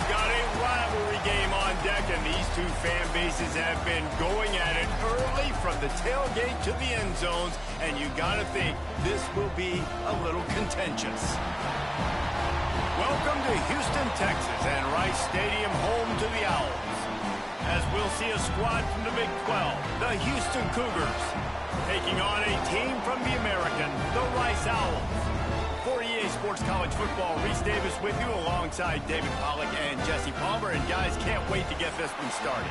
We've got a rivalry game on deck, and these two fan bases have been going at it early from the tailgate to the end zones, and you got to think this will be a little contentious. Welcome to Houston, Texas, and Rice Stadium, home to the Owls. As we'll see a squad from the Big 12, the Houston Cougars, taking on a team from the American, the Rice Owls. For EA Sports College Football, Reese Davis with you alongside David Pollack and Jesse Palmer. And guys, can't wait to get this one started.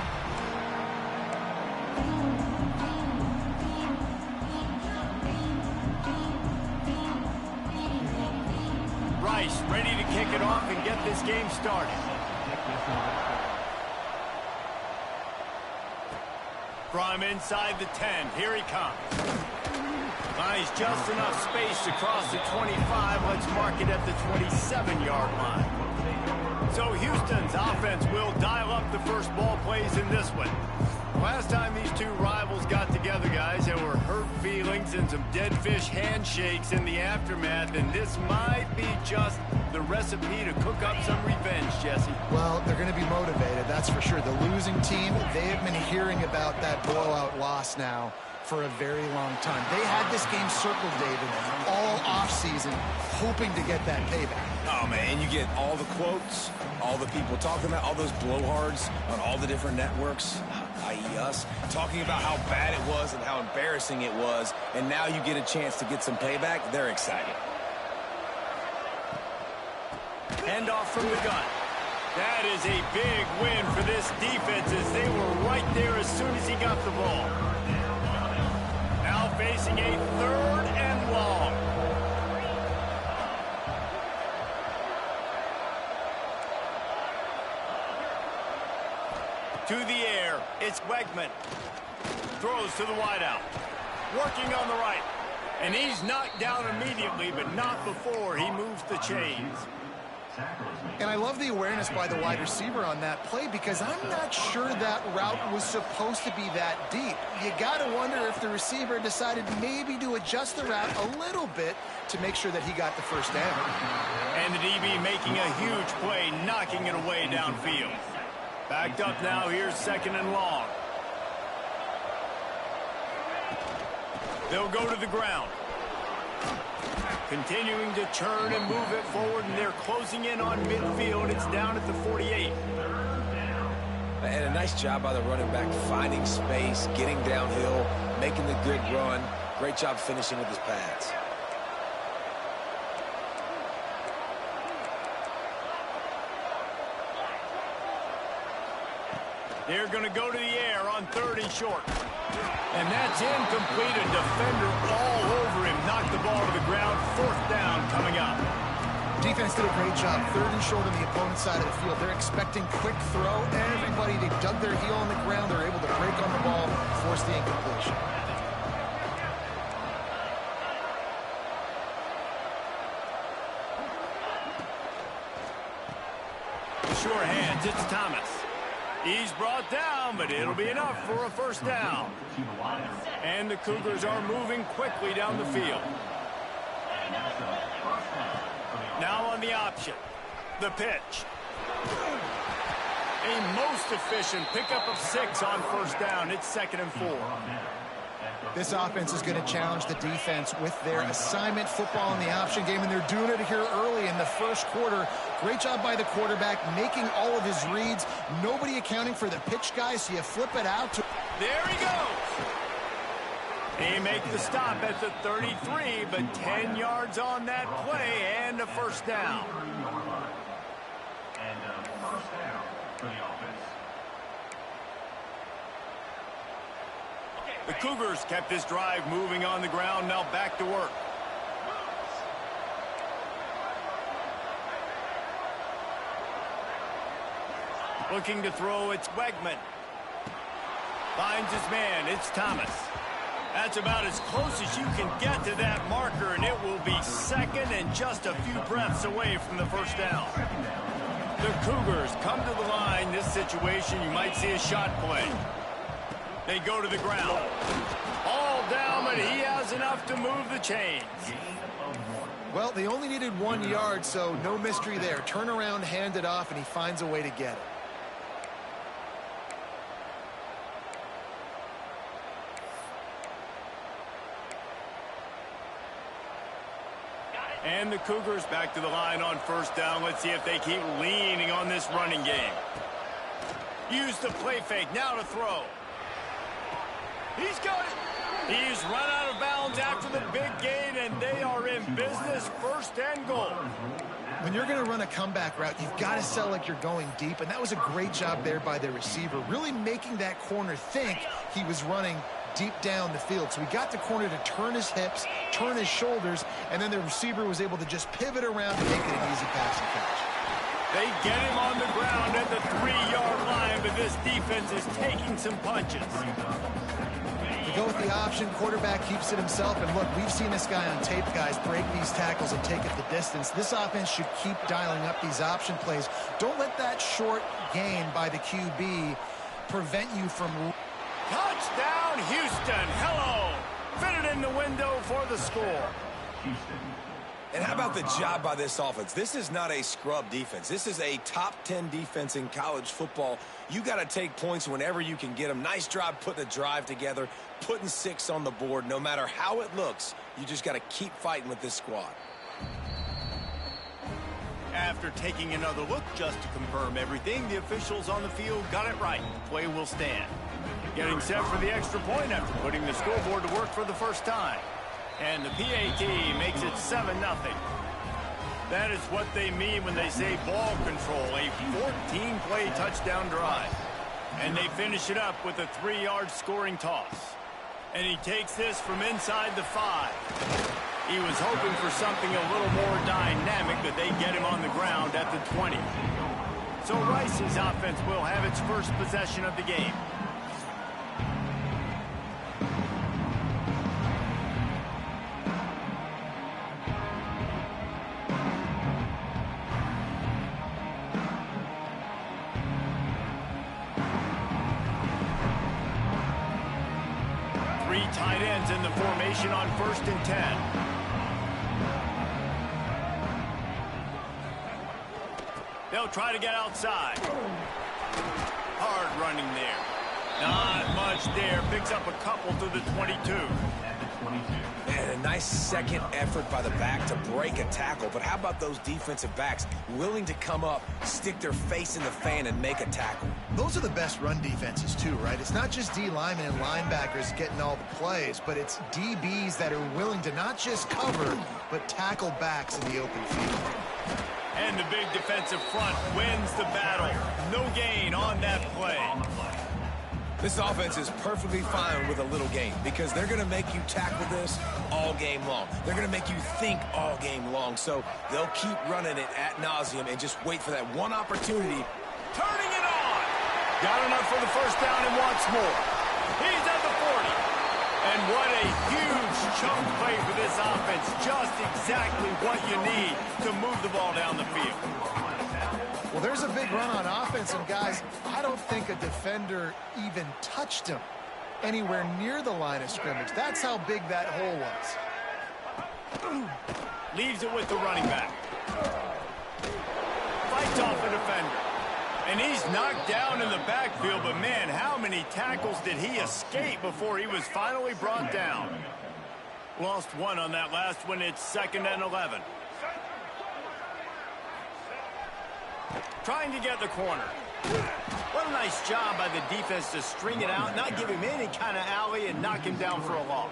Rice ready to kick it off and get this game started. From inside the 10, here he comes. Finds just enough space across the 25. Let's mark it at the 27-yard line. So Houston's offense will dial up the first ball plays in this one. Last time these two rivals got together, guys, there were hurt feelings and some dead fish handshakes in the aftermath, and this might be just the recipe to cook up some revenge, Jesse. Well, they're going to be motivated, that's for sure. The losing team, they have been hearing about that blowout loss now for a very long time. They had this game circled, David, all offseason, hoping to get that payback. Oh, man, you get all the quotes, all the people talking about, all those blowhards on all the different networks, i.e. us, talking about how bad it was and how embarrassing it was, and now you get a chance to get some payback. They're excited. Handoff from the gun. That is a big win for this defense as they were right there as soon as he got the ball. Now facing a 3rd and long. To the air, it's Wegman. Throws to the wideout. Working on the right. And he's knocked down immediately, but not before he moves the chains. And I love the awareness by the wide receiver on that play because I'm not sure that route was supposed to be that deep. You got to wonder if the receiver decided maybe to adjust the route a little bit to make sure that he got the first down. And the DB making a huge play, knocking it away downfield. Backed up now, here's 2nd and long. They'll go to the ground. Continuing to churn and move it forward, and they're closing in on midfield. It's down at the 48. And a nice job by the running back, finding space, getting downhill, making the good run. Great job finishing with his pads. They're going to go to the air on 3rd and short. And that's incomplete. A defender all over him. Knocked the ball to the ground. 4th down coming up. Defense did a great job. 3rd and short on the opponent's side of the field. They're expecting quick throw. Everybody, they dug their heel on the ground. They're able to break on the ball, force the incompletion. Sure hands. It's Thomas. He's brought down, but it'll be enough for a 1st down. And the Cougars are moving quickly down the field. Now on the option. The pitch. A most efficient pickup of 6 on 1st down. It's 2nd and 4. This offense is going to challenge the defense with their assignment football in the option game, and they're doing it here early in the 1st quarter. Great job by the quarterback, making all of his reads. Nobody accounting for the pitch, guys, so you flip it out. There he goes. They make the stop at the 33, but 10 yards on that play and a 1st down. And a 1st down for the offense. The Cougars kept this drive moving on the ground, now back to work. Looking to throw, it's Wegman. Finds his man, it's Thomas. That's about as close as you can get to that marker, and it will be 2nd and just a few breaths away from the 1st down. The Cougars come to the line. This situation, you might see a shot play. They go to the ground. All down, but he has enough to move the chains. Well, they only needed 1 yard, so no mystery there. Turn around, hand it off, and he finds a way to get it. And the Cougars back to the line on first down. Let's see if they keep leaning on this running game. Use the play fake. Now to throw. He's got it. He's run out of bounds after the big gain, and they are in business, first and goal. When you're going to run a comeback route, you've got to sell like you're going deep, and that was a great job there by the receiver, really making that corner think he was running deep down the field. So he got the corner to turn his hips, turn his shoulders, and then the receiver was able to just pivot around and make it an easy pass and catch. They get him on the ground at the 3-yard line, but this defense is taking some punches. They go with the option, quarterback keeps it himself, and look, we've seen this guy on tape, guys, break these tackles and take it the distance. This offense should keep dialing up these option plays. Don't let that short gain by the QB prevent you from... Touchdown, Houston. Hello. Fitted in the window for the score. And how about the job by this offense? This is not a scrub defense. This is a top 10 defense in college football. You got to take points whenever you can get them. Nice job putting the drive together, putting 6 on the board. No matter how it looks, you just got to keep fighting with this squad. After taking another look just to confirm everything, the officials on the field got it right. Play will stand. Getting set for the extra point after putting the scoreboard to work for the first time. And the PAT makes it 7-0. That is what they mean when they say ball control, a 14-play touchdown drive. And they finish it up with a 3-yard scoring toss. And he takes this from inside the 5. He was hoping for something a little more dynamic, but they get him on the ground at the 20. So Rice's offense will have its first possession of the game. Tight ends in the formation on 1st and 10. They'll try to get outside. Hard running there. Not much there. Picks up a couple to the 22. And a nice second effort by the back to break a tackle. But how about those defensive backs willing to come up, stick their face in the fan, and make a tackle? Those are the best run defenses too, right? It's not just D linemen and linebackers getting all the plays, but it's DBs that are willing to not just cover, but tackle backs in the open field. And the big defensive front wins the battle. No gain on that play. This offense is perfectly fine with a little game because they're going to make you tackle this all game long. They're going to make you think all game long. So they'll keep running it ad nauseum and just wait for that one opportunity. Turning it on. Got enough for the first down and wants more. He's at the 40. And what a huge chunk play for this offense. Just exactly what you need to move the ball down the field. Well, there's a big run on offense, and guys, I don't think a defender even touched him anywhere near the line of scrimmage. That's how big that hole was. Leaves it with the running back. Fights off a defender. And he's knocked down in the backfield, but man, how many tackles did he escape before he was finally brought down? Lost one on that last one. It's 2nd and 11. Trying to get the corner. What a nice job by the defense to string it out, not give him any kind of alley, and knock him down for a loss.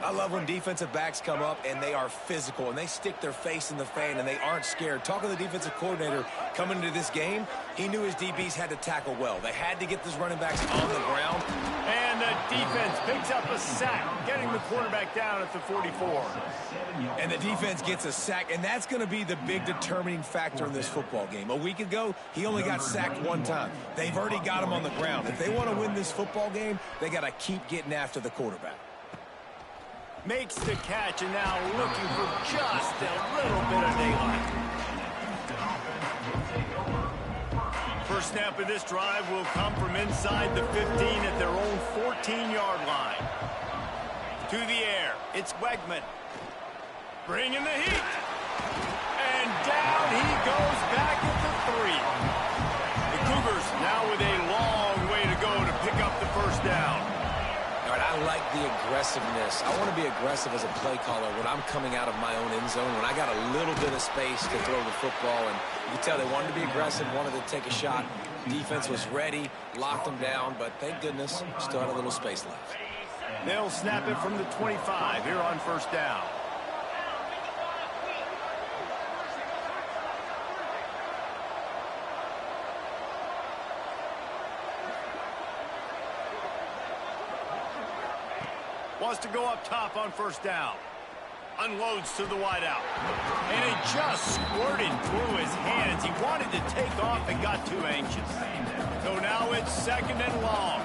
I love when defensive backs come up and they are physical and they stick their face in the fan and they aren't scared. Talking to the defensive coordinator coming into this game, he knew his DBs had to tackle well. They had to get these running backs on the ground. And the defense picks up a sack, getting the quarterback down at the 44. And the defense gets a sack, and that's going to be the big determining factor in this football game. A week ago, he only got sacked one time. They've already got him on the ground. If they want to win this football game, they got to keep getting after the quarterback. Makes the catch, and now looking for just a little bit of daylight. First snap of this drive will come from inside the 15 at their own 14-yard line. To the air, it's Wegman. Bringing the heat. And down he goes back at the 3. The Cougars now with a long way to go to pick up the first down. All right, I like the aggressiveness. I want to be aggressive as a play caller when I'm coming out of my own end zone, when I got a little bit of space to throw the football. And you can tell they wanted to be aggressive, wanted to take a shot. Defense was ready, locked them down, but thank goodness, still had a little space left. They'll snap it from the 25 here on first down. Wants to go up top on first down. Unloads to the wideout. And it just squirted through his hands. He wanted to take off and got too anxious. So now it's second and long.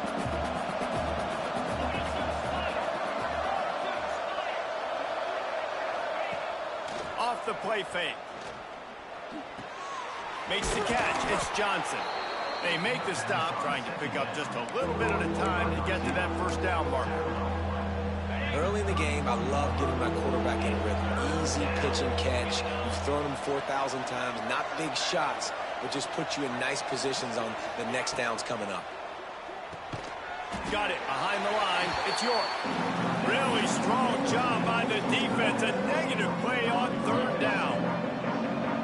Off the play fake. Makes the catch. It's Johnson. They make the stop, trying to pick up just a little bit at a time to get to that first down marker. Early in the game, I love getting my quarterback in rhythm. Easy pitch and catch. You've thrown them 4,000 times. Not big shots, but just put you in nice positions on the next downs coming up. Got it behind the line. It's York. Really strong job by the defense. A negative play on third down.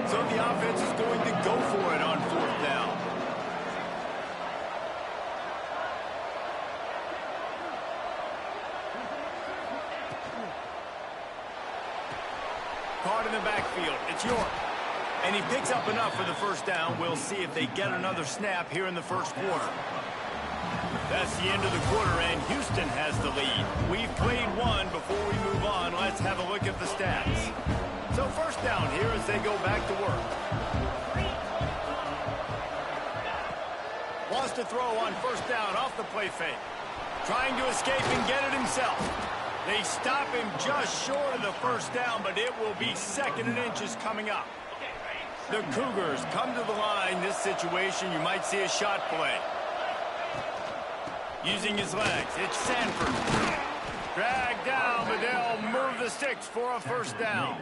So the offense is going to go for it on fourth down. Caught in the backfield. It's York. And he picks up enough for the first down. We'll see if they get another snap here in the first quarter. That's the end of the quarter, and Houston has the lead. We've played one. Before we move on, let's have a look at the stats. So first down here as they go back to work. Wants to throw on first down off the play fake. Trying to escape and get it himself. They stop him just short of the first down, but it will be second and inches coming up. The Cougars come to the line. This situation, you might see a shot play. Using his legs, it's Sanford. Dragged down, but they'll move the sticks for a first down.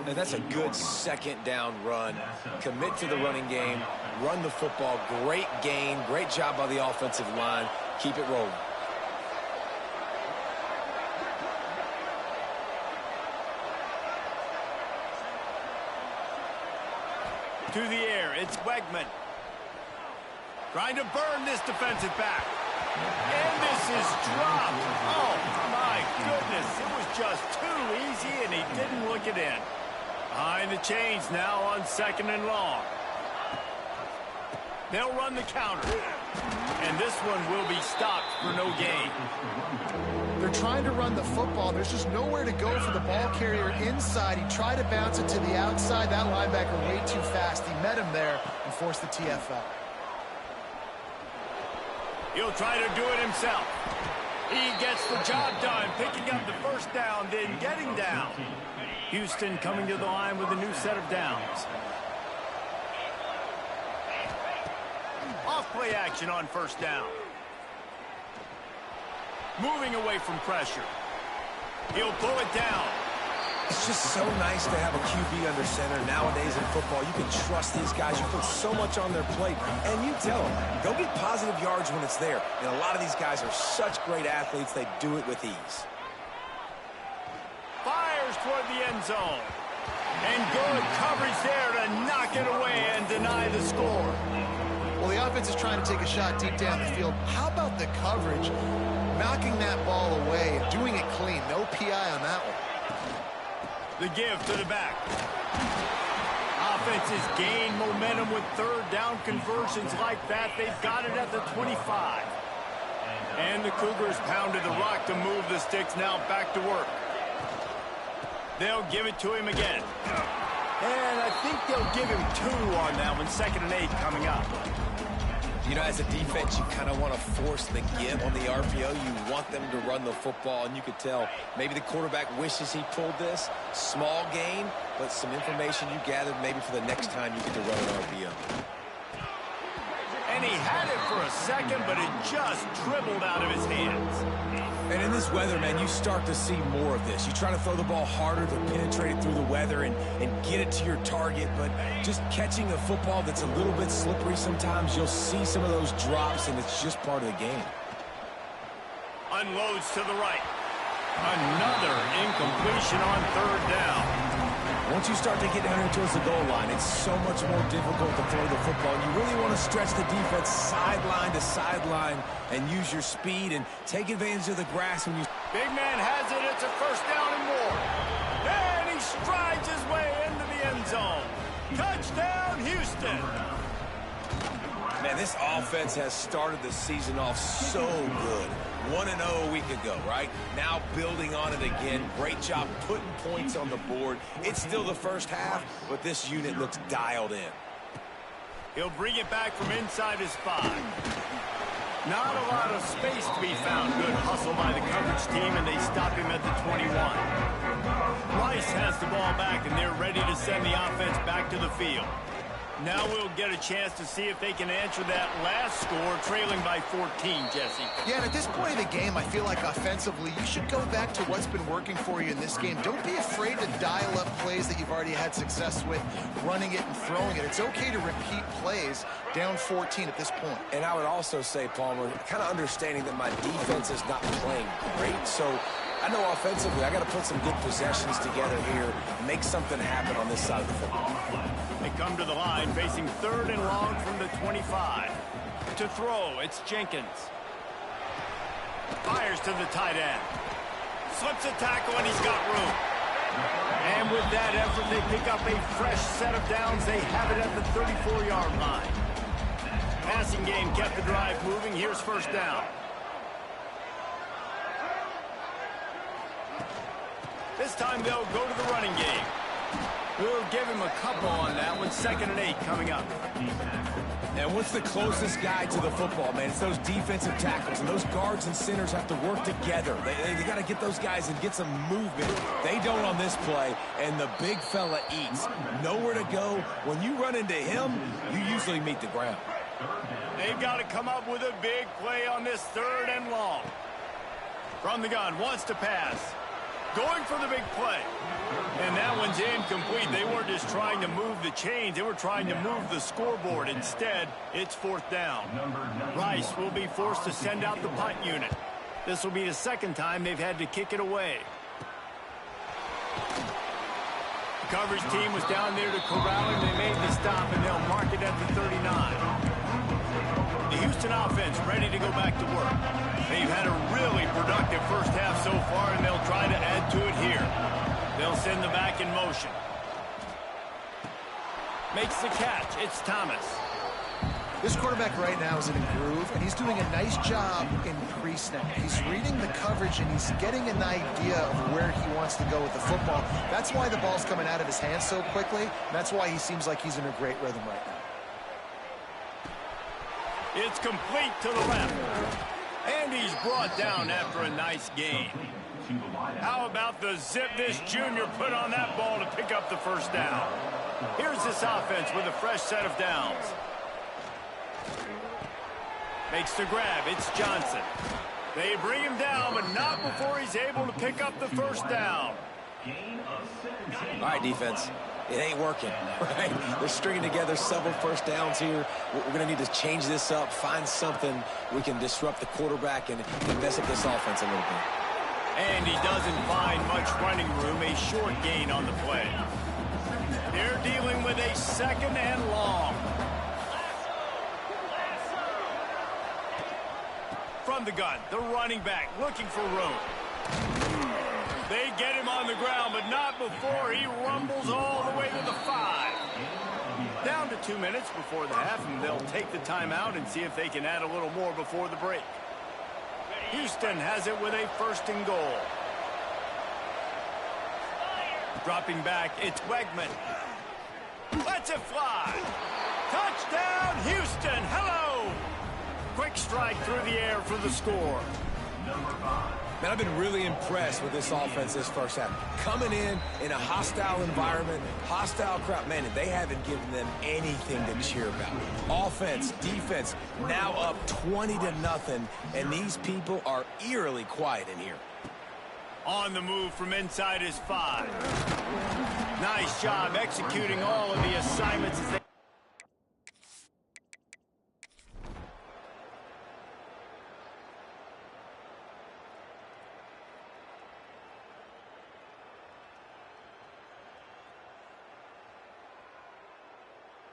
And that's a good second down run. Commit to the running game. Run the football. Great gain. Great job by the offensive line. Keep it rolling. To the air, it's Wegman. Trying to burn this defensive back. And this is dropped. Oh, my goodness. It was just too easy, and he didn't look it in. Behind the chains now on second and long. They'll run the counter. And this one will be stopped for no gain. They're trying to run the football. There's just nowhere to go for the ball carrier inside. He tried to bounce it to the outside. That linebacker way too fast. He met him there and forced the TFL. He'll try to do it himself. He gets the job done, picking up the first down, then getting down. Houston coming to the line with a new set of downs. Off play action on first down. Moving away from pressure. He'll pull it down. It's just so nice to have a QB under center. Nowadays in football, you can trust these guys. You put so much on their plate, and you tell them, go get positive yards when it's there. And a lot of these guys are such great athletes, they do it with ease. Fires toward the end zone. And good coverage there to knock it away and deny the score. Well, the offense is trying to take a shot deep down the field. How about the coverage? Knocking that ball away and doing it clean. No PI on that one. The give to the back. Offenses gain momentum with third down conversions like that. They've got it at the 25. And the Cougars pounded the rock to move the sticks. Now back to work. They'll give it to him again. And I think they'll give him 2 on that one. Second and 8 coming up. You know, as a defense, you kind of want to force the give on the RPO. You want them to run the football, and you could tell maybe the quarterback wishes he pulled this. Small gain, but some information you gathered maybe for the next time you get to run an RPO. And he had it for a second, but it just dribbled out of his hands. And in this weather, man, you start to see more of this. You try to throw the ball harder to penetrate it through the weather and get it to your target, but just catching a football that's a little bit slippery sometimes, you'll see some of those drops, and it's just part of the game. Unloads to the right. Another incompletion on third down. Once you start to get down here towards the goal line, it's so much more difficult to throw the football. You really want to stretch the defense sideline to sideline and use your speed and take advantage of the grass when you... Big man has it. It's a first down and more. And he strides his way into the end zone. Touchdown, Houston. Man, this offense has started the season off so good. 1-0 a week ago, right? Now building on it again. Great job putting points on the board. It's still the first half, but this unit looks dialed in. He'll bring it back from inside his 5. Not a lot of space to be found. Good hustle by the coverage team, and they stop him at the 21. Rice has the ball back, and they're ready to send the offense back to the field. Now we'll get a chance to see if they can answer that last score, trailing by 14, Jesse. Yeah, and at this point of the game, I feel like offensively, you should go back to what's been working for you in this game. Don't be afraid to dial up plays that you've already had success with, running it and throwing it. It's okay to repeat plays down 14 at this point. And I would also say, Palmer, kind of understanding that my defense is not playing great, so I know offensively I got to put some good possessions together here, make something happen on this side of the football. They come to the line, facing third and long from the 25. To throw, it's Jenkins. Fires to the tight end. Slips a tackle, and he's got room. And with that effort, they pick up a fresh set of downs. They have it at the 34-yard line. Passing game kept the drive moving. Here's first down. This time they'll go to the running game. We'll give him a couple on that one. 2nd and 8 coming up. And what's the closest guy to the football, man? It's those defensive tackles, and those guards and centers have to work together. They got to get those guys and get some movement. They don't on this play, and the big fella eats. Nowhere to go. When you run into him, you usually meet the ground. They've got to come up with a big play on this 3rd and long. From the gun, wants to pass. Going for the big play. And that one's incomplete. They weren't just trying to move the chains. They were trying to move the scoreboard. Instead, it's 4th down. Rice will be forced to send out the punt unit. This will be the 2nd time they've had to kick it away. The coverage team was down there to corral him. They made the stop, and they'll mark it at the 39. The Houston offense ready to go back to work. They've had a really productive first half so far, and they'll try to add to it here. They'll send the back in motion. Makes the catch. It's Thomas. This quarterback right now is in a groove, and he's doing a nice job in pre-snap. He's reading the coverage, and he's getting an idea of where he wants to go with the football. That's why the ball's coming out of his hands so quickly, and that's why he seems like he's in a great rhythm right now. It's complete to the left. And he's brought down after a nice game. How about the zip this junior put on that ball to pick up the first down? Here's this offense with a fresh set of downs. Makes the grab. It's Johnson. They bring him down, but not before he's able to pick up the first down. All right, defense. It ain't working, right? They're stringing together several first downs here. We're going to need to change this up, find something we can disrupt the quarterback and mess up this offense a little bit. And he doesn't find much running room, a short gain on the play. They're dealing with a 2nd and long. From the gun, the running back looking for room. They get him on the ground, but not before he rumbles all the way to the 5. Down to 2 minutes before the half, and they'll take the timeout and see if they can add a little more before the break. Houston has it with a 1st and goal. Dropping back, it's Wegman. Lets it fly. Touchdown, Houston. Hello. Quick strike through the air for the score. Man, I've been really impressed with this offense this first half. Coming in a hostile environment, hostile crowd. Man, they haven't given them anything to cheer about. Offense, defense, now up 20-0, and these people are eerily quiet in here. On the move from inside his 5. Nice job executing all of the assignments as they...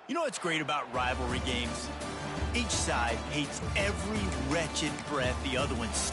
You know what's great about rivalry games? Each side hates every wretched breath the other one's.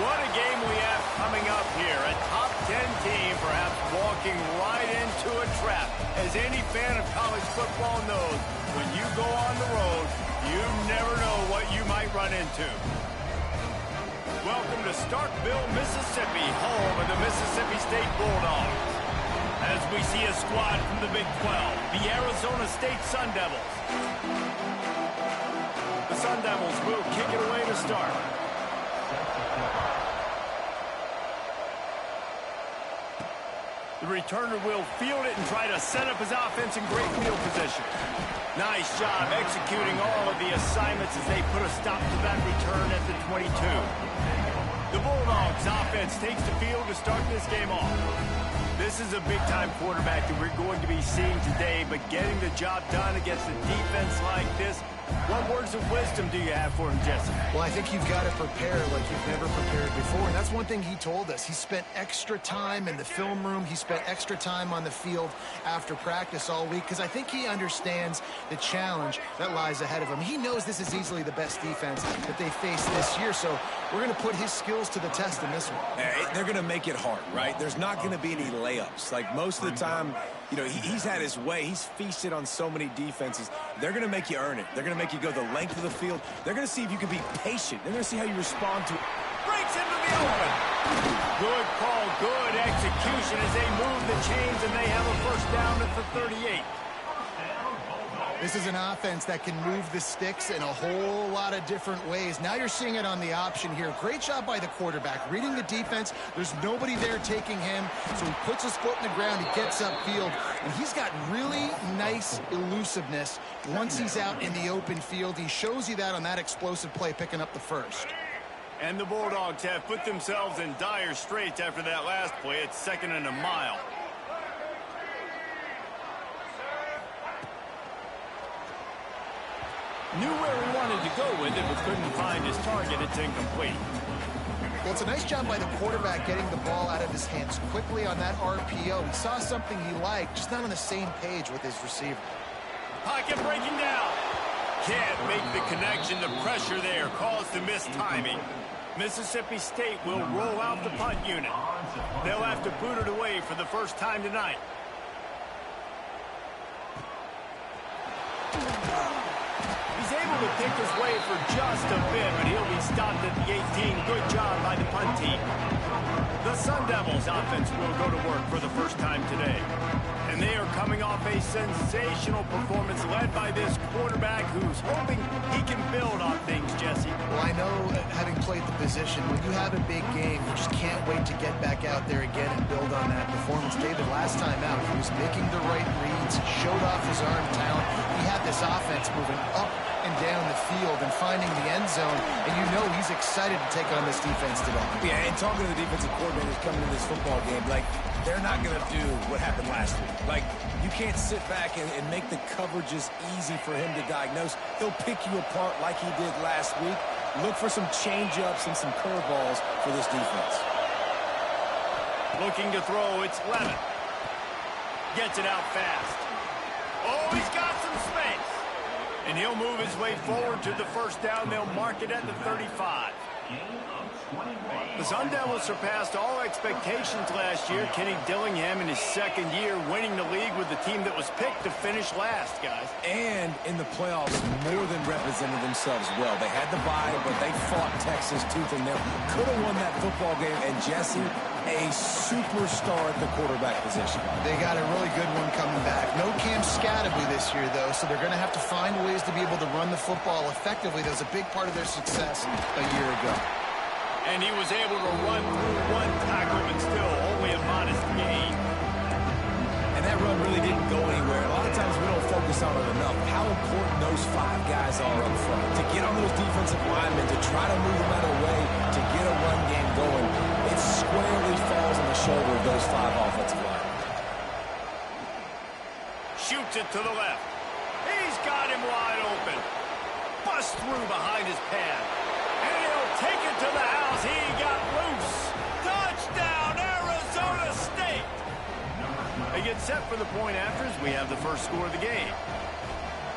What a game we have coming up here. A top 10 team perhaps walking right into a trap. As any fan of college football knows, when you go on the road, you never know what you might run into. Welcome to Starkville, Mississippi, home of the Mississippi State Bulldogs. As we see a squad from the Big 12, the Arizona State Sun Devils. The Sun Devils will kick it away to start. The returner will field it and try to set up his offense in great field position. Nice job executing all of the assignments as they put a stop to that return at the 22. The Bulldogs offense takes the field to start this game off. This is a big-time quarterback that we're going to be seeing today, but getting the job done against a defense like this, what words of wisdom do you have for him, Jesse? Well, I think you've got to prepare like you've never prepared before, and that's one thing he told us. He spent extra time in the film room. He spent extra time on the field after practice all week because I think he understands the challenge that lies ahead of him. He knows this is easily the best defense that they face this year, so we're going to put his skills to the test in this one. They're going to make it hard, right? There's not going to be any layups. Like most of the time, you know, he's had his way. He's feasted on so many defenses. They're going to make you earn it. They're going to make you go the length of the field. They're going to see if you can be patient. They're going to see how you respond to it. Breaks into the open. Good call, good execution as they move the chains, and they have a first down at the 38. This is an offense that can move the sticks in a whole lot of different ways. Now you're seeing it on the option here. Great job by the quarterback. Reading the defense, there's nobody there taking him, so he puts his foot in the ground, he gets upfield, and he's got really nice elusiveness once he's out in the open field. He shows you that on that explosive play, picking up the first. And the Bulldogs have put themselves in dire straits after that last play. It's 2nd and a mile. Knew where he wanted to go with it, but couldn't find his target. It's incomplete. Well, it's a nice job by the quarterback getting the ball out of his hands quickly on that RPO. He saw something he liked, just not on the same page with his receiver. Pocket breaking down. Can't make the connection. The pressure there caused the missed timing. Mississippi State will roll out the punt unit. They'll have to boot it away for the first time tonight. He's able to pick his way for just a bit, but he'll be stopped at the 18. Good job by the punt team. The Sun Devils offense will go to work for the first time today. And they are coming off a sensational performance led by this quarterback who's hoping he can build on things, Jesse. Well, I know, having played the position, when you have a big game, you just can't wait to get back out there again and build on that performance. David, last time out, he was making the right reads, showed off his arm talent. He had this offense moving up and down the field and finding the end zone, and you know he's excited to take on this defense today. Yeah, and talking to the defensive coordinators coming to this football game, like, they're not going to do what happened last week. Like, you can't sit back and make the coverages easy for him to diagnose. He'll pick you apart like he did last week. Look for some change-ups and some curveballs for this defense. Looking to throw, it's Levin. Gets it out fast. Oh, he's got some space. And he'll move his way forward to the first down. They'll mark it at the 35. The Sun Devils surpassed all expectations last year. Kenny Dillingham in his second year winning the league with the team that was picked to finish last, guys. And in the playoffs, more than represented themselves well. They had the bye, but they fought Texas tooth and nail. Could have won that football game. And Jesse, a superstar at the quarterback position. They got a really good one coming back. No Cam Scatterby this year, though, so they're going to have to find ways to be able to run the football effectively. That was a big part of their success a year ago. And he was able to run through one tackle, but still only a modest gain. And that run really didn't go anywhere. A lot of times we don't focus on it enough. How important those 5 guys are up front. To get on those defensive linemen, to try to move them out of the way, to get a run game going, it squarely falls on the shoulder of those 5 offensive linemen. Shoots it to the left. He's got him wide open. Bust through behind his pad. And he'll take it to the house. He got loose. Touchdown, Arizona State. They get set for the point after as we have the first score of the game.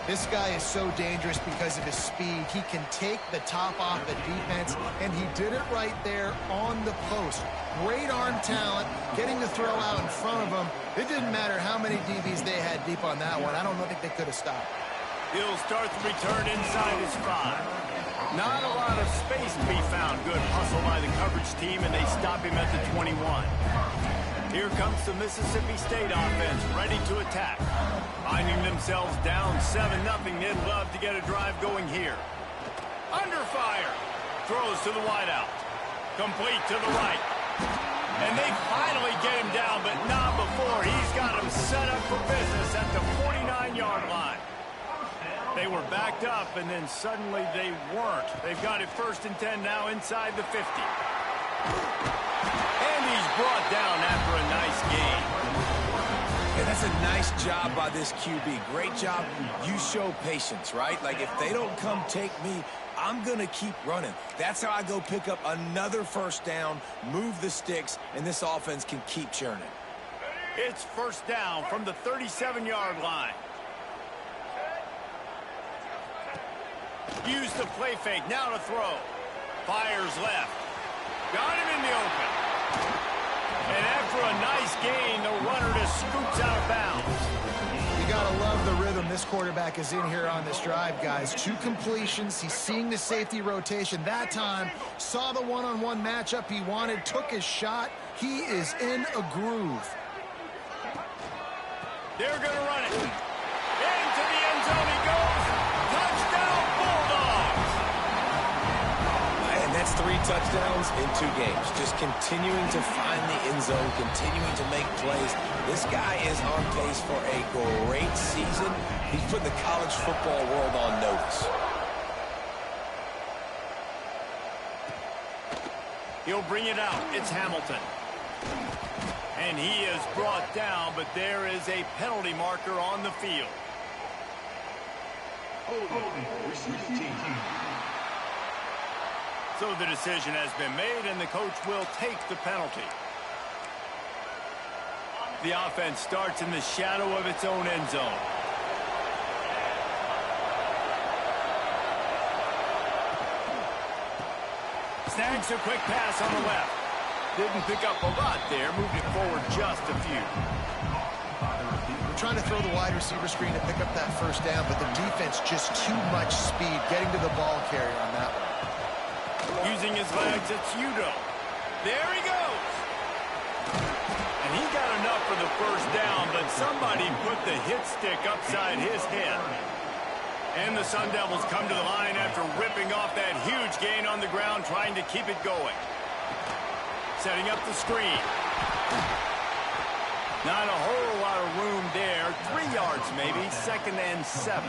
This guy is so dangerous because of his speed. He can take the top off the defense, and he did it right there on the post. Great arm talent, getting the throw out in front of him. It didn't matter how many DBs they had deep on that one. I don't think they could have stopped. He'll start the return inside his 5. Not a lot of space to be found. Good hustle by the coverage team, and they stop him at the 21. Here comes the Mississippi State offense, ready to attack. Finding themselves down 7-0, they'd love to get a drive going here. Under fire. Throws to the wideout. Complete to the right. And they finally get him down, but not before. He's got him set up for business at the 49-yard line. They were backed up, and then suddenly they weren't. They've got it 1st and 10 now inside the 50. And he's brought down after a nice gain. And that's a nice job by this QB. Great job. You show patience, right? Like, if they don't come take me, I'm going to keep running. That's how I go pick up another 1st down, move the sticks, and this offense can keep churning. It's 1st down from the 37-yard line. Use the play fake. Now to throw. Fires left. Got him in the open. And after a nice gain, the runner just scoops out of bounds. You got to love the rhythm this quarterback is in here on this drive, guys. 2 completions. He's seeing the safety rotation. That time, saw the one-on-one matchup he wanted, took his shot. He is in a groove. They're going to run it. Into the end zone he goes. Touchdown, Bulldogs. And that's 3 touchdowns in 2 games. Just continuing to find the end zone, continuing to make plays. This guy is on pace for a great season. He's putting the college football world on notice. He'll bring it out. It's Hamilton. And he is brought down, but there is a penalty marker on the field. So the decision has been made, and the coach will take the penalty. The offense starts in the shadow of its own end zone. Snags a quick pass on the left. Didn't pick up a lot there. Moved it forward just a few. We're trying to throw the wide receiver screen to pick up that 1st down, but the defense just too much speed getting to the ball carrier on that one. Using his legs, it's Udo. There he goes. And he got enough for the 1st down, but somebody put the hit stick upside his head. And the Sun Devils come to the line after ripping off that huge gain on the ground, trying to keep it going. Setting up the screen. Not a whole lot of room there. 3 yards maybe. 2nd and 7.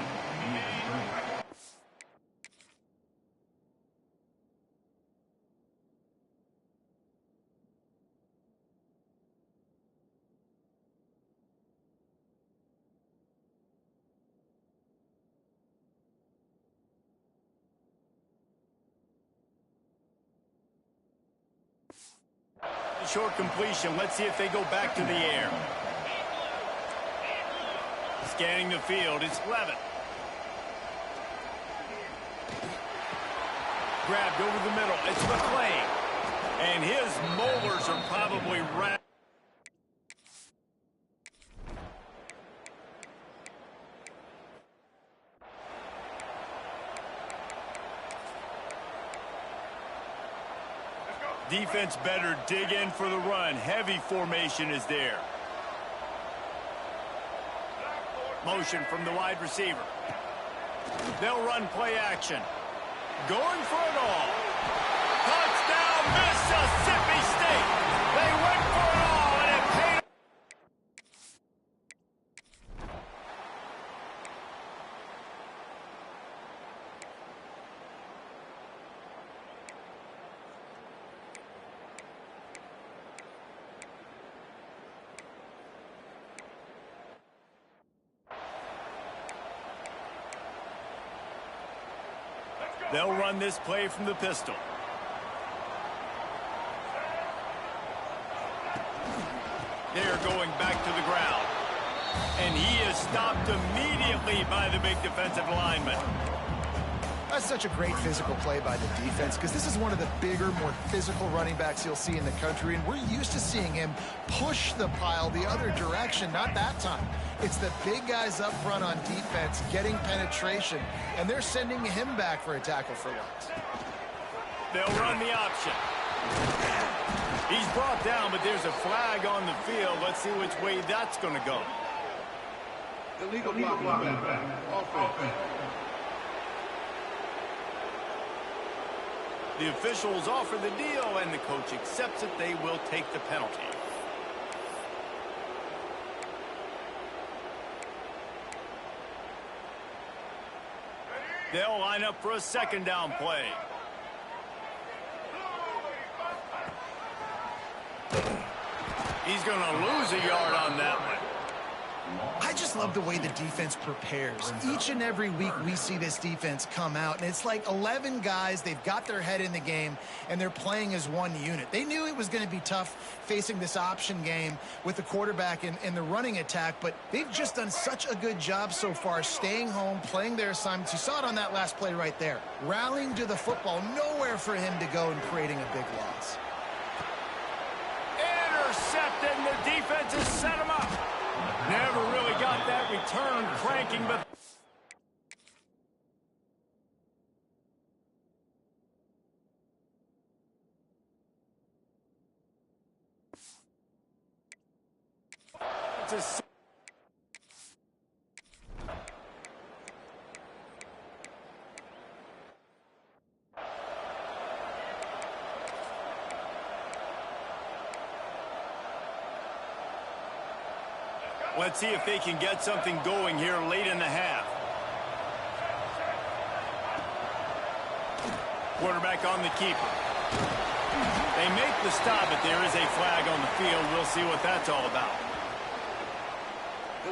Short completion. Let's see if they go back to the air. Scanning the field. It's Levitt. Grabbed over the middle. It's McClain. And his molars are probably wrapped. Defense better dig in for the run. Heavy formation is there. Motion from the wide receiver. They'll run play action. Going for it all. Touchdown, Mississippi State. They went for it all, and it paid. They'll run this play from the pistol. They're going back to the ground. And he is stopped immediately by the big defensive lineman. That's such a great physical play by the defense because this is one of the bigger, more physical running backs you'll see in the country, and we're used to seeing him push the pile the other direction. Not that time. It's the big guys up front on defense getting penetration, and they're sending him back for a tackle for loss. They'll run the option. He's brought down, but there's a flag on the field. Let's see which way that's going to go. Illegal blocking back. Offense. The officials offer the deal, and the coach accepts it. They will take the penalty. They'll line up for a second down play. He's going to lose a yard on that one. I just love the way the defense prepares. Each and every week we see this defense come out, and it's like 11 guys. They've got their head in the game, and they're playing as one unit. They knew it was going to be tough facing this option game with the quarterback and the running attack, but they've just done such a good job so far staying home, playing their assignments. You saw it on that last play right there. Rallying to the football, nowhere for him to go and creating a big loss. Intercepted, and the defense has set him up. Never really got that return cranking, but it's a... Let's see if they can get something going here late in the half. Quarterback on the keeper. They make the stop, but there is a flag on the field. We'll see what that's all about.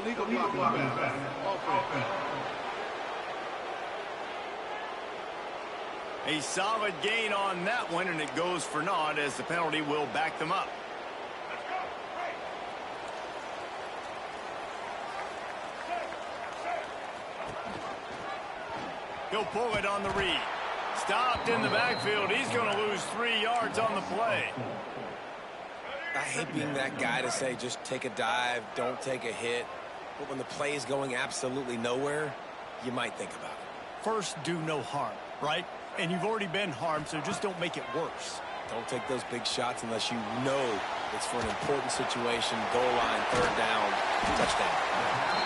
Illegal blocking back. Offense. A solid gain on that one, and it goes for naught as the penalty will back them up. He'll pull it on the read. Stopped in the backfield. He's going to lose 3 yards on the play. I hate being that guy to say just take a dive, don't take a hit. But when the play is going absolutely nowhere, you might think about it. First, do no harm, right? And you've already been harmed, so just don't make it worse. Don't take those big shots unless you know it's for an important situation, goal line, third down, touchdown.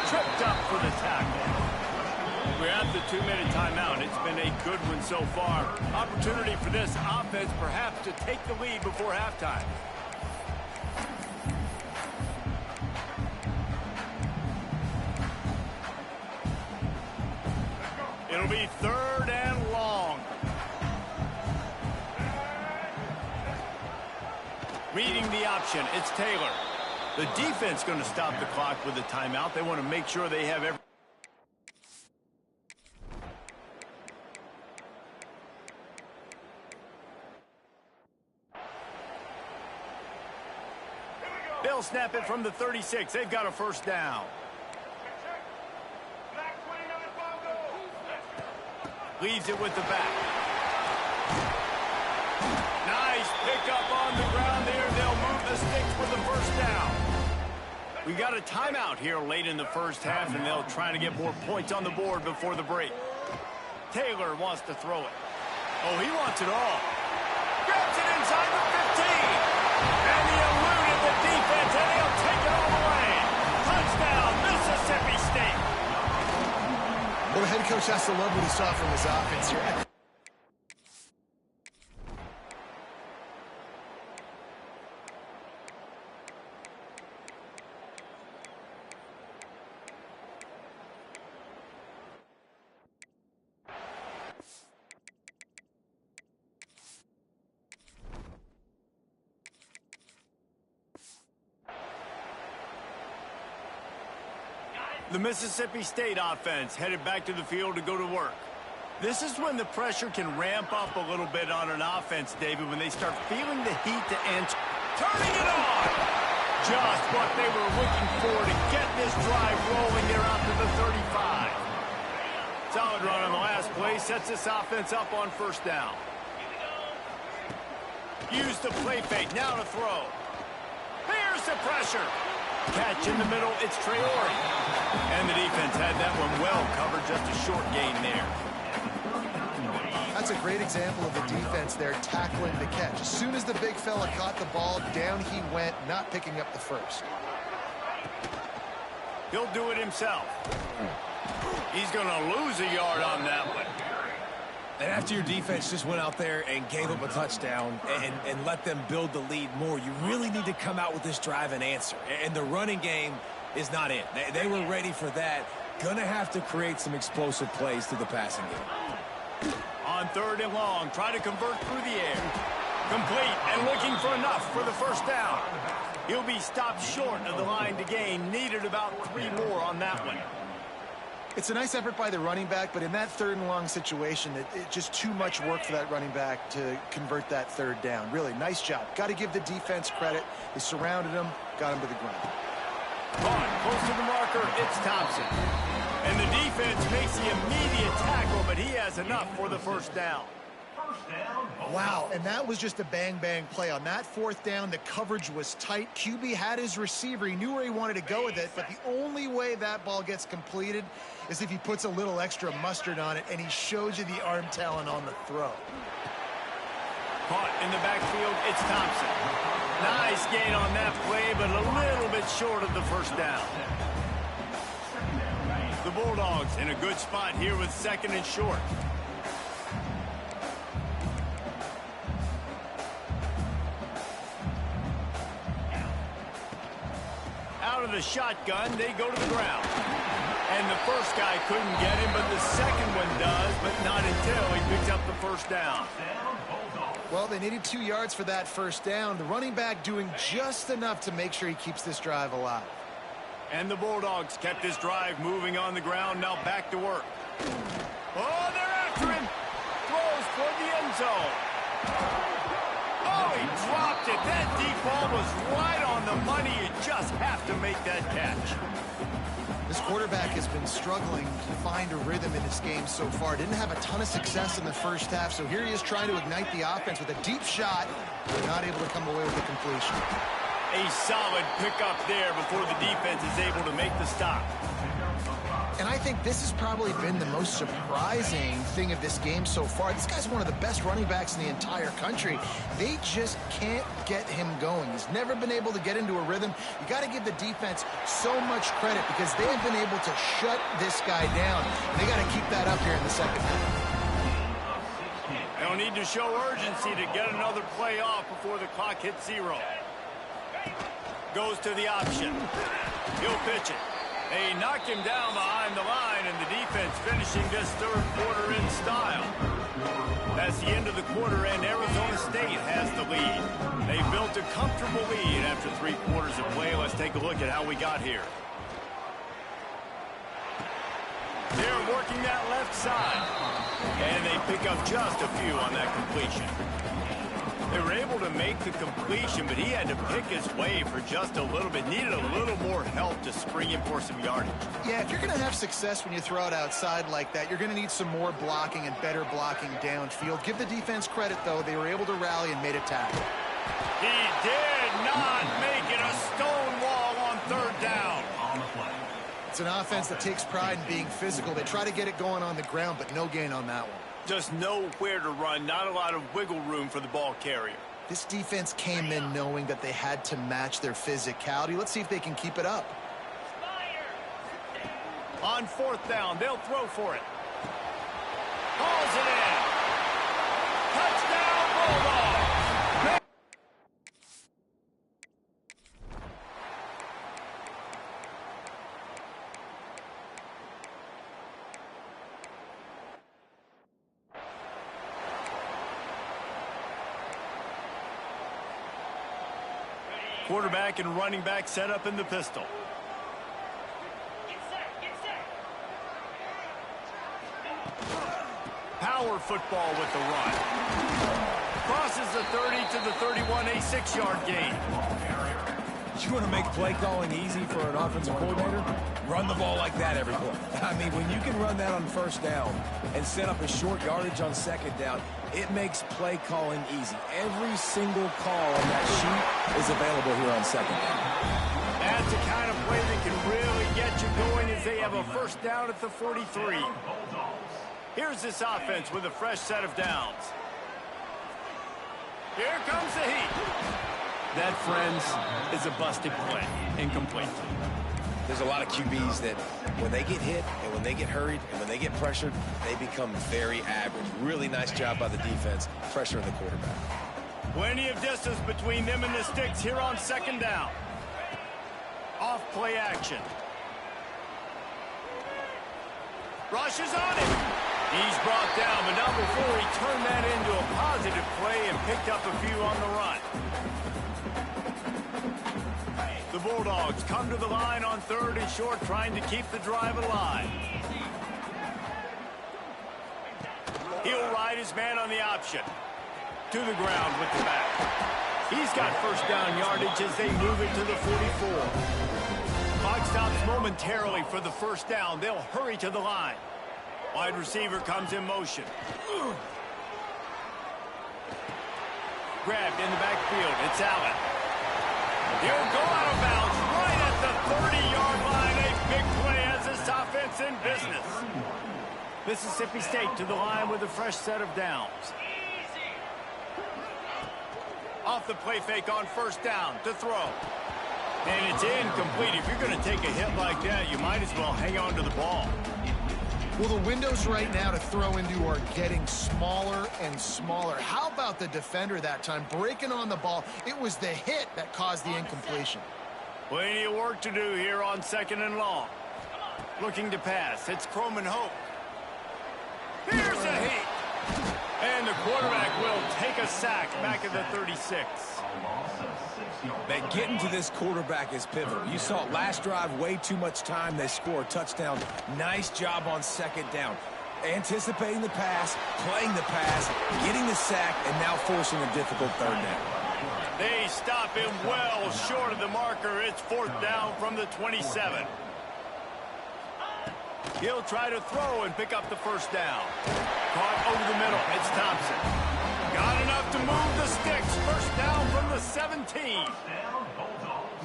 Tripped up for the tackle. We're at the 2-minute timeout. It's been a good one so far. Opportunity for this offense perhaps to take the lead before halftime. It'll be 3rd and long. Reading the option, it's Taylor. The defense going to stop the clock with a timeout. They want to make sure they have every... They'll snap it from the 36. They've got a first down. Leaves it with the back. Nice pickup on the ground there. They'll move the sticks for the first down. We got a timeout here late in the first half, and they'll try to get more points on the board before the break. Taylor wants to throw it. Oh, he wants it all. Grabs it inside the 15. And he eluded the defense, and he'll take it all the way. Touchdown, Mississippi State. Well, the head coach has to love what he saw from his offense here. The Mississippi State offense headed back to the field to go to work. This is when the pressure can ramp up a little bit on an offense, David, when they start feeling the heat to enter. Turning it on! just what they were looking for to get this drive rolling there out to the 35. Solid run on the last play. Sets this offense up on first down. Use the play fake. Now to throw. Here's the pressure. Catch in the middle. It's Traore. And the defense had that one well covered. Just a short gain there. That's a great example of the defense there tackling the catch. As soon as the big fella caught the ball, down he went, not picking up the first. He'll do it himself. He's going to lose a yard on that one. And after your defense just went out there and gave up a touchdown and let them build the lead more, you really need to come out with this drive and answer. And the running game is not in. They were ready for that. Going to have to create some explosive plays through the passing game. On 3rd and long, try to convert through the air. Complete and looking for enough for the first down. He'll be stopped short of the line to gain. Needed about 3 more on that one. It's a nice effort by the running back, but in that 3rd and long situation, it's just too much work for that running back to convert that 3rd down. Really, nice job. Got to give the defense credit. They surrounded him, got him to the ground. On, close to the marker, it's Thompson. And the defense makes the immediate tackle, but he has enough for the first down. Wow, and that was just a bang-bang play. On that 4th down, the coverage was tight. QB had his receiver. He knew where he wanted to go with it, but the only way that ball gets completed is if he puts a little extra mustard on it, and he shows you the arm talent on the throw. Caught in the backfield, it's Thompson. Nice gain on that play, but a little bit short of the first down. The Bulldogs in a good spot here with 2nd and short. Out of the shotgun, they go to the ground. And the first guy couldn't get him, but the second one does, but not until he picks up the first down. Well, they needed 2 yards for that first down. The running back doing just enough to make sure he keeps this drive alive. And the Bulldogs kept this drive moving on the ground. Now back to work. Oh, they're after him. Throws toward the end zone. Oh, he dropped it. That deep ball was right on the money. You just have to make that catch. This quarterback has been struggling to find a rhythm in this game so far. Didn't have a ton of success in the first half, so here he is trying to ignite the offense with a deep shot, but not able to come away with the completion. A solid pickup there before the defense is able to make the stop. And I think this has probably been the most surprising thing of this game so far. This guy's one of the best running backs in the entire country. They just can't get him going. He's never been able to get into a rhythm. You got to give the defense so much credit because they have been able to shut this guy down. And they got to keep that up here in the second half. They'll need to show urgency to get another play off before the clock hits 0. Goes to the option. He'll pitch it. They knock him down behind the line, and the defense finishing this 3rd quarter in style. That's the end of the quarter, and Arizona State has the lead. They built a comfortable lead after 3 quarters of play. Let's take a look at how we got here. They're working that left side, and they pick up just a few on that completion. They were able to make the completion, but he had to pick his way for just a little bit. Needed a little more help to spring him for some yardage. Yeah, if you're going to have success when you throw it outside like that, you're going to need some more blocking and better blocking downfield. Give the defense credit, though. They were able to rally and made a tackle. He did not make it a stone wall on 3rd down. It's an offense that takes pride in being physical. They try to get it going on the ground, but no gain on that one. Just nowhere to run, not a lot of wiggle room for the ball carrier. This defense came in knowing that they had to match their physicality. Let's see if they can keep it up. On 4th down, they'll throw for it. Calls it in. Touchdown, Bulldogs! Quarterback and running back set up in the pistol. Power football with the run. Crosses the 30 to the 31, a 6-yard gain. You want to make play calling easy for an offensive coordinator? Run the ball like that every play. I mean, when you can run that on first down and set up a short yardage on second down, it makes play calling easy. Every single call on that sheet is available here on second down. That's the kind of play that can really get you going as they have a first down at the 43. Here's this offense with a fresh set of downs. Here comes the heat. That, friends, is a busted play. Incomplete. There's a lot of QBs that when they get hit and when they get hurried and when they get pressured, they become very average. Really nice job by the defense, pressuring the quarterback. Plenty of distance between them and the sticks here on second down. Off play action. Rushes on him. He's brought down, but not before he turned that into a positive play and picked up a few on the run. The Bulldogs come to the line on third and short, trying to keep the drive alive. He'll ride his man on the option. To the ground with the back. He's got first down yardage as they move it to the 44. Clock stops momentarily for the first down. They'll hurry to the line. Wide receiver comes in motion. Grabbed in the backfield. It's Allen. He'll go out of bounds right at the 30-yard line. A big play as this offense in business. Mississippi State to the line with a fresh set of downs. Off the play fake on first down to throw. And it's incomplete. If you're going to take a hit like that, you might as well hang on to the ball. Well, the windows right now to throw into are getting smaller and smaller. How about the defender that time breaking on the ball? It was the hit that caused the incompletion. Plenty of work to do here on second and long. Looking to pass. It's Croman Hope. Here's a hit. And the quarterback will take a sack back at the 36. That getting to this quarterback is pivotal. You saw it last drive, way too much time. They score a touchdown. Nice job on second down. Anticipating the pass, playing the pass, getting the sack, and now forcing a difficult third down. They stop him well short of the marker. It's fourth down from the 27. He'll try to throw and pick up the first down. Caught over the middle. It's Thompson. Got enough to move the sticks. First down from the 17.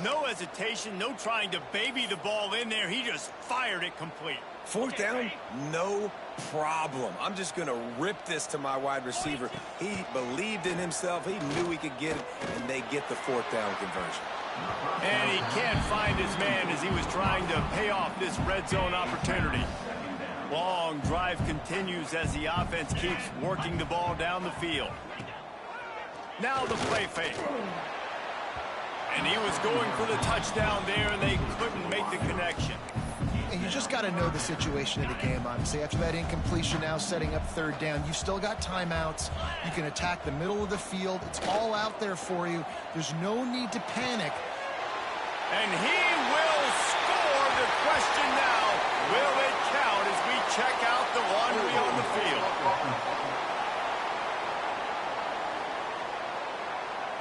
No hesitation, no trying to baby the ball in there. He just fired it complete. Fourth down, no problem. I'm just going to rip this to my wide receiver. He believed in himself. He knew he could get it, and they get the fourth down conversion. And he can't find his man as he was trying to pay off this red zone opportunity. Long drive continues as the offense keeps working the ball down the field. Now the play fake. And he was going for the touchdown there, and they couldn't make the connection. And you just got to know the situation of the game, obviously. After that incompletion, now setting up third down, you've still got timeouts. You can attack the middle of the field. It's all out there for you. There's no need to panic. And he will score. The question now, will it count as we check out the laundry on the field?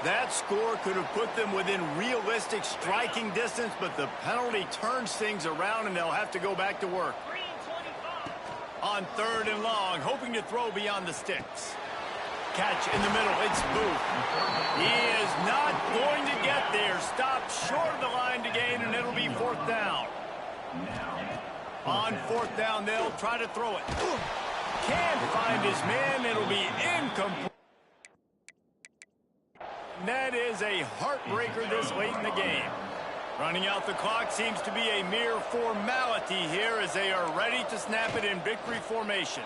That score could have put them within realistic striking distance, but the penalty turns things around, and they'll have to go back to work. On third and long, hoping to throw beyond the sticks. Catch in the middle, it's Booth. He is not going to get there. Stopped short of the line to gain, and it'll be fourth down. On fourth down, they'll try to throw it. Can't find his man. It'll be incomplete. That is a heartbreaker this late in the game. Running out the clock seems to be a mere formality here as they are ready to snap it in victory formation.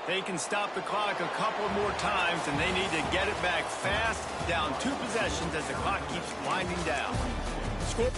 They can stop the clock a couple more times, and they need to get it back fast, down 2 possessions as the clock keeps winding down. Score.